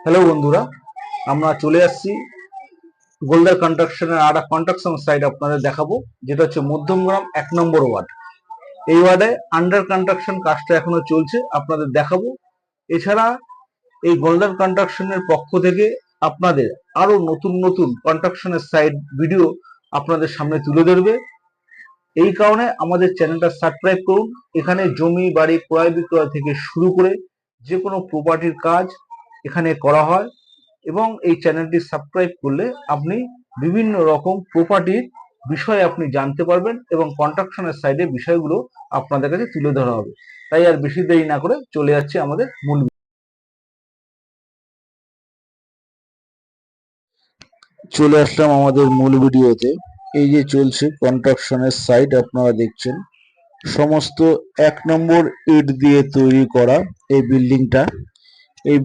Hello বন্ধুরা, আমরা চলে আসছি গোলদার কনস্ট্রাকশনের আর একটা কনস্ট্রাকশন সাইট আপনাদের দেখাবো, যেটা হচ্ছে মধ্যমগ্রাম 1 নম্বর ওয়ার্ড। এই ওয়ার্ডে আন্ডার কনস্ট্রাকশন কাজটা এখনো চলছে, আপনাদের দেখাবো। এছাড়া এই গোলদার কনস্ট্রাকশনের পক্ষ থেকে আপনাদের আরো নতুন নতুন কনস্ট্রাকশনের সাইট ভিডিও আপনাদের সামনে তুলে ধরবে। এই কারণে আমাদের চ্যানেলটা সাবস্ক্রাইব করুন। এখানে জমি বাড়ি ক্রয় বিক্রয় থেকে শুরু করে যে কোনো প্রপার্টির কাজ এখানে করা হয়, এবং এই চ্যানেলটি সাবস্ক্রাইব করলে আপনি বিভিন্ন রকম প্রপার্টির বিষয়ে আপনি জানতে পারবেন এবং কনস্ট্রাকশনের সাইডে বিষয়গুলো আপনাদের কাছে তুলে ধরা হবে। তাই আর বেশি দেরি না করে চলে যাচ্ছে আমাদের মূল। চলে আসলাম আমাদের মূল ভিডিওতে। এই যে চলছে কনস্ট্রাকশনের সাইট, আপনারা দেখছেন সমস্ত 1 নম্বর ইট দিয়ে তৈরি করা এই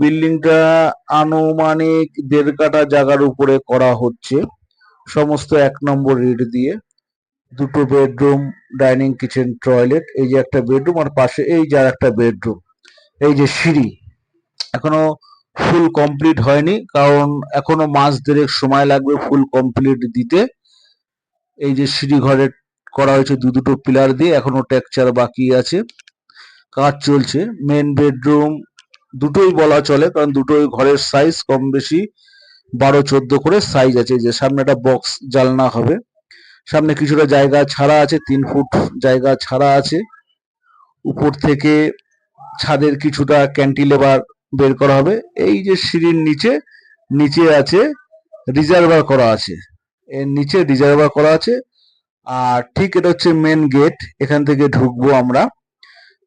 বিল্ডিংটা আনুমানিক 1.5 কাঠা জায়গার উপরে করা হচ্ছে। সমস্ত 1 নম্বর ইট দিয়ে, 2টো বেডরুম, ডাইনিং, কিচেন, টয়লেট। এই যে একটা বেডরুম, আর পাশে এই যে আর একটা বেডরুম। এই যে সিঁড়ি এখনো ফুল কমপ্লিট হয়নি, কারণ এখনো মাস দেড়েক সময় লাগবে ফুল কমপ্লিট দিতে। এই যে সিঁড়ি ঘরে করা হয়েছে দুটো পিলার দিয়ে, এখনো টেক্সচার বাকি আছে, কাজ চলছে। মেন বেডরুম দুটোই বলা চলে, কারণ দুটোই ঘরের সাইজ কম বেশি 12-14 করে সাইজ আছে। যে সামনে একটা বক্স জানলা হবে, সামনে কিছুটা জায়গা ছাড়া আছে, 3 ফুট জায়গা ছাড়া আছে। উপর থেকে ছাদের কিছুটা ক্যান্টিলেভার বের করা হবে। এই যে সিঁড়ির নিচে নিচে আছে রিজার্ভার করা আছে, এর নিচে রিজার্ভার করা আছে। আর ঠিক এটা হচ্ছে মেন গেট, এখান থেকে ঢুকবো আমরা।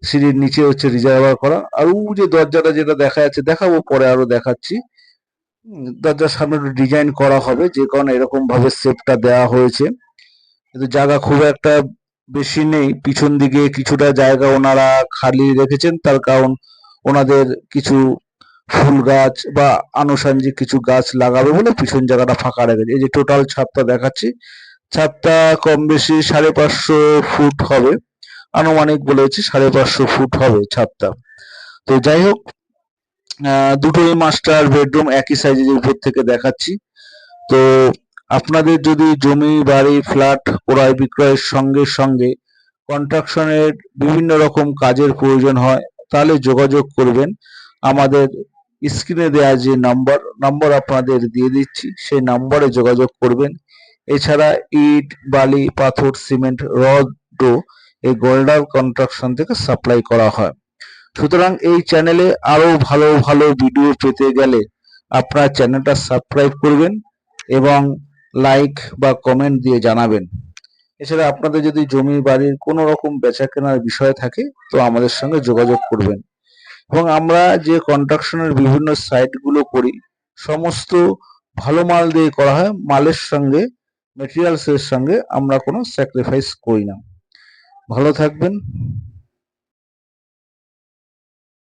সিঁড়ির নিচে হচ্ছে রিজার্ভার করা। আর ও যে দরজাটা যেটা দেখা যাচ্ছে, দেখাবো পরে, আরো দেখাচ্ছি। দরজার সামনে একটু ডিজাইন করা হবে, যে কারণে এরকম ভাবে শেপটা দেওয়া হয়েছে। কিন্তু জায়গা খুব একটা বেশি নেই, পিছন দিকে কিছুটা জায়গা ওনারা খালি রেখেছেন, তার কারণ ওনাদের কিছু ফুল গাছ বা আনুষঙ্গিক কিছু গাছ লাগাবে বলে পিছন জায়গাটা ফাঁকা রেখেছে। এই যে টোটাল ছাদটা দেখাচ্ছি, ছাদটা কম বেশি 550 ফুট হবে, আনুমানিক বলেছি 550 ফুট হবে ছাদটা। তো যাই হোক, দুটোই মাস্টার বেডরুম, একই সাইজের, উপর থেকে দেখাচ্ছি। তো আপনাদের যদি জমি বাড়ি ফ্ল্যাট ক্রয় বিক্রয়ের সঙ্গে সঙ্গে কনস্ট্রাকশনের বিভিন্ন রকম কাজের প্রয়োজন হয়, তাহলে যোগাযোগ করবেন। আমাদের স্ক্রিনে দেওয়া যে নাম্বার আপনাদের দিয়ে দিচ্ছি, সেই নম্বরে যোগাযোগ করবেন। এছাড়া ইট, বালি, পাথর, সিমেন্ট, রডও এই গোল্ডার কনস্ট্রাকশন থেকে সাপ্লাই করা হয়। সুতরাং এই চ্যানেলে আরো ভালো ভালো ভিডিও পেতে গেলে আপনার চ্যানেলটা সাবস্ক্রাইব করবেন এবং লাইক বা কমেন্ট দিয়ে জানাবেন। এছাড়া আপনাদের যদি জমি বাড়ির কোনো রকম বেচা কেনার বিষয় থাকে, তো আমাদের সঙ্গে যোগাযোগ করবেন। এবং আমরা যে কনস্ট্রাকশনের বিভিন্ন সাইটগুলো করি, সমস্ত ভালো মাল দিয়ে করা হয়। মালের সঙ্গে, মেটেরিয়ালসের সঙ্গে আমরা কোনো স্যাক্রিফাইস করি না। ভালো থাকবেন।